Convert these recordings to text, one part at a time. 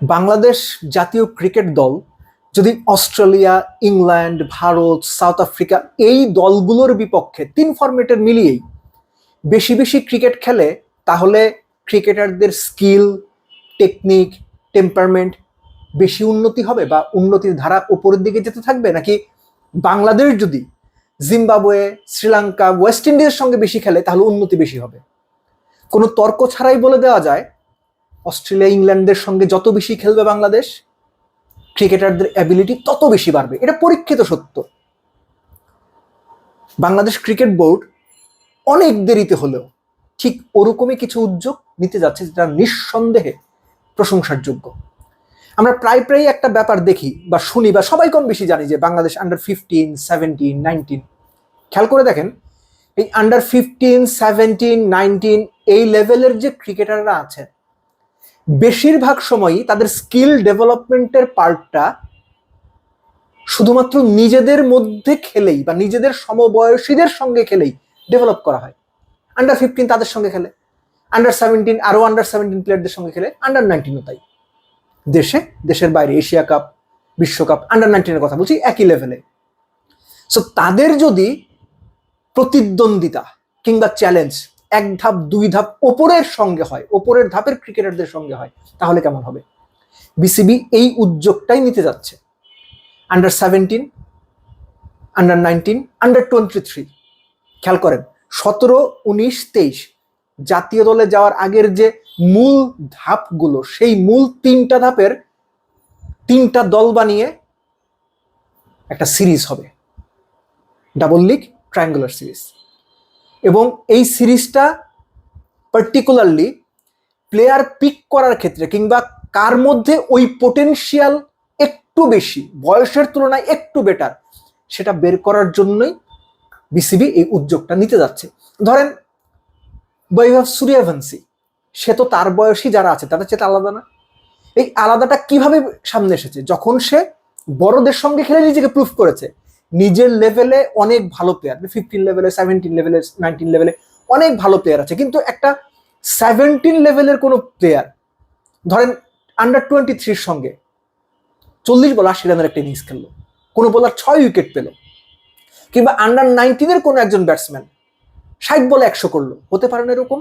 বাংলাদেশ জাতীয় ক্রিকেট দল যদি Australia, England, Bharat, south Africa এই দলগুলোর বিপক্ষে 3 ফরম্যাটের মিলিয়েই বেশি বেশি ক্রিকেট খেলে, তাহলে ক্রিকেটারদের স্কিল, টেকনিক, টেম্পারমেন্ট বেশি উন্নতি হবে বা উন্নতির ধারা উপরের দিকে যেতে থাকবে? নাকি বাংলাদেশ যদি জিম্বাবুয়ে, শ্রীলঙ্কা, ওয়েস্ট ইন্ডিজের সঙ্গে বেশি খেলে তাহলে উন্নতি বেশি হবে? কোনো তর্ক ছাড়াই বলে দেওয়া যায়, অস্ট্রেলিয়া, ইংল্যান্ডের সঙ্গে যত বেশি খেলবে বাংলাদেশ, ক্রিকেটারদের অ্যাবিলিটি তত বেশি বাড়বে। এটা পরীক্ষিত সত্য। বাংলাদেশ ক্রিকেট বোর্ড অনেক দেরিতে হলেও ঠিক ওরকমই কিছু উদ্যোগ নিতে যাচ্ছে, যেটা নিঃসন্দেহে প্রশংসার যোগ্য। আমরা প্রায় একটা ব্যাপার দেখি বা শুনি বা সবাই কম বেশি জানি যে বাংলাদেশ আন্ডার 15, 17, 19, খেয়াল করে দেখেন এই আন্ডার 15, 17, 19 এই লেভেলের যে ক্রিকেটাররা আছে, বেশিরভাগ সময়ই তাদের স্কিল ডেভেলপমেন্টের পার্টটা শুধুমাত্র নিজেদের মধ্যে খেলেই বা নিজেদের সমবয়সীদের সঙ্গে খেলেই ডেভেলপ করা হয়। আন্ডার 15 তাদের সঙ্গে খেলে, আন্ডার 17 আরো আন্ডার 17 প্লেয়ারদের সঙ্গে খেলে, আন্ডার 19ও তাই। দেশের বাইরে এশিয়া কাপ, বিশ্বকাপ, আন্ডার 19-এর কথা বলছি, একই লেভেলে। সো তাদের যদি প্রতিদ্বন্দ্বিতা কিংবা চ্যালেঞ্জ 1 ধাপ 2 ধাপ ওপরের সঙ্গে হয়, ওপরের ধাপের ক্রিকেটারদের সঙ্গে হয়, তাহলে কেমন হবে? বিসিবি এই উদ্যোগটাই নিতে যাচ্ছে। আন্ডার 17, আন্ডার 19, আন্ডার 23, খেয়াল করেন 17, 19, 23 জাতীয় দলে যাওয়ার আগের যে মূল ধাপগুলো, সেই মূল 3টা ধাপের 3টা দল বানিয়ে একটা সিরিজ হবে, ডাবল লিগ, ট্রায়াঙ্গুলার সিরিজ। এবং এই সিরিজটা পার্টিকুলারলি প্লেয়ার পিক করার ক্ষেত্রে কিংবা কার মধ্যে ওই পোটেনশিয়াল একটু বেশি, বয়সের তুলনায় একটু বেটার, সেটা বের করার জন্যই বিসিবি এই উদ্যোগটা নিতে যাচ্ছে। ধরেন বৈভব সূর্যবংশী, সে তো তার বয়সী যারা আছে তাদের চেয়ে আলাদা না। এই আলাদাটা কিভাবে সামনে এসেছে? যখন সে বড়দের সঙ্গে খেলে নিজেকে প্রুফ করেছে, নিজের লেভেলে অনেক ভালো প্লেয়ার, 15 লেভেলে, 17 লেভেলে, 19 লেভেলে অনেক ভালো প্লেয়ার আছে, কিন্তু একটা 17 লেভেলের কোনো প্লেয়ার ধরেন আন্ডার 23-র সঙ্গে 40 বল 80 রানের একটা ইনিংস খেললো, কোনো বোলার 6 উইকেট পেল, কিংবা আন্ডার 19-এর কোনো একজন ব্যাটসম্যান 60 বলে 100 করলো, হতে পারে না এরকম?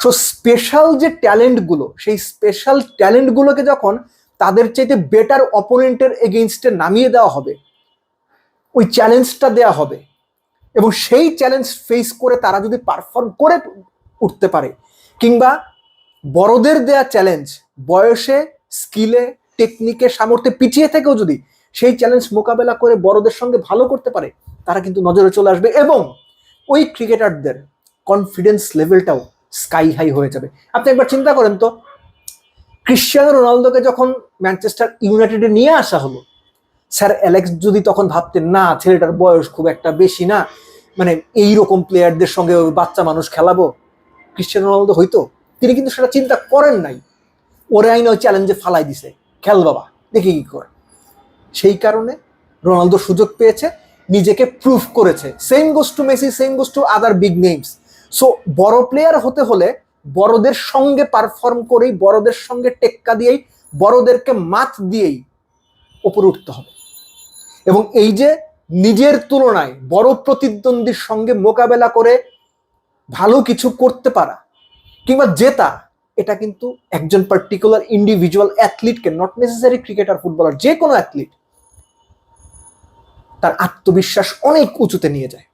সো স্পেশাল যে ট্যালেন্টগুলো, সেই স্পেশাল ট্যালেন্টগুলোকে যখন তাদের চাইতে বেটার অপোনেন্টের এগেইনস্টে নামিয়ে দেওয়া হবে, ওই চ্যালেঞ্জটা দেওয়া হবে, এবং সেই চ্যালেঞ্জ ফেস করে তারা যদি পারফর্ম করে উঠতে পারে, কিংবা বড়দের দেয়া চ্যালেঞ্জ বয়সে, স্কিলে, টেকনিকে, সামর্থ্যে পিছিয়ে থেকেও যদি সেই চ্যালেঞ্জ মোকাবেলা করে বড়দের সঙ্গে ভালো করতে পারে, তারা কিন্তু নজরে চলে আসবে এবং ওই ক্রিকেটারদের কনফিডেন্স লেভেলটাও স্কাই হাই হয়ে যাবে। আপনি একবার চিন্তা করেন তো, ক্রিশ্চিয়ানো রোনালদোকে যখন ম্যানচেস্টার ইউনাইটেডে নিয়ে আসা হলো, স্যার অ্যালেক্স যদি তখন ভাবতেন না ছেলেটার বয়স খুব একটা বেশি না, মানে এইরকম প্লেয়ারদের সঙ্গে বাচ্চা মানুষ খেলাবো, ক্রিশ্চিয়ানো রোনালদো হইতো? তিনি কিন্তু সেটা চিন্তা করেন নাই। ওরে আইন ওই চ্যালেঞ্জে ফালাই দিছে, খেল বাবা, দেখি কি করে। সেই কারণে রোনালদো সুযোগ পেয়েছে, নিজেকে প্রুফ করেছে। Same goes to Messi, same goes to other big names. So বড় প্লেয়ার হতে হলে বড়দের সঙ্গে পারফর্ম করেই, বড়দের সঙ্গে টেক্কা দিয়েই, বড়দেরকে মাত দিয়েই উপরে উঠতে হবে। এবং এই যে নিজের তুলনায় বড় প্রতিদ্বন্দ্বীর সঙ্গে মোকাবেলা করে ভালো কিছু করতে পারা কিংবা জেতা, এটা কিন্তু একজন পার্টিকুলার ইন্ডিভিজুয়াল অ্যাথলিটকে, নট নেসেসারি ক্রিকেটার, ফুটবলার, যে কোনো অ্যাথলিট, তার আত্মবিশ্বাস অনেক উঁচুতে নিয়ে যায়।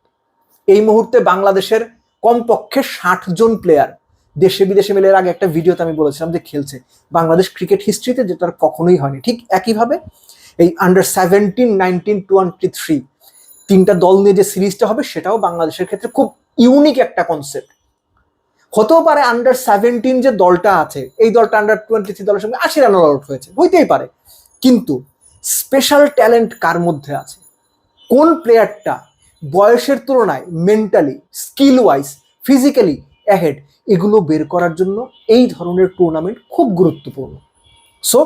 এই মুহূর্তে বাংলাদেশের কমপক্ষে 60 জন প্লেয়ার দেশে বিদেশে মিলে, আগে একটা ভিডিওতে আমি বলেছিলাম যে খেলছে বাংলাদেশ ক্রিকেট হিস্ট্রিতে, যেটা কখনোই হয়নি। ঠিক একইভাবে এই আন্ডার 17, 19, 23 3টা দল নিয়ে যে সিরিজটা হবে, সেটাও বাংলাদেশের ক্ষেত্রে খুব ইউনিক একটা কনসেপ্ট। হতেও পারে আন্ডার 17 যে দলটা আছে, এই দলটা আন্ডার 23 দলের সঙ্গে 80 রান আউট হয়েছে, হইতেই পারে, কিন্তু স্পেশাল ট্যালেন্ট কার মধ্যে আছে, কোন প্লেয়ারটা বয়সের তুলনায় mentally, skill wise, physically ahead, এগুলো বের করার জন্য এই ধরনের টুর্নামেন্ট খুব গুরুত্বপূর্ণ। সো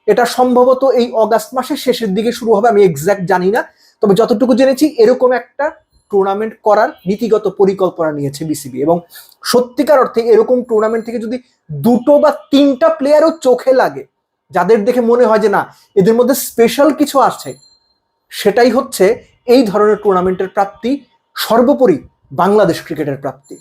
এটা সম্ভবত এই অগাস্ট মাসের শেষের দিকে শুরু হবে, আমি এক্সাক্ট জানি না, তবে যতটুকু জেনেছি এরকম একটা টুর্নামেন্ট করার নীতিগত পরিকল্পনা নিয়েছে বিসিবি। এবং সত্যিকার অর্থে এরকম টুর্নামেন্ট থেকে যদি 2টো বা 3টা প্লেয়ারও চোখে লাগে, যাদের দেখে মনে হয় যে না এদের মধ্যে স্পেশাল কিছু আছে, সেটাই হচ্ছে এই ধরনের টুর্নামেন্টের প্রাপ্তি, সর্বোপরি বাংলাদেশ ক্রিকেটের প্রাপ্তি।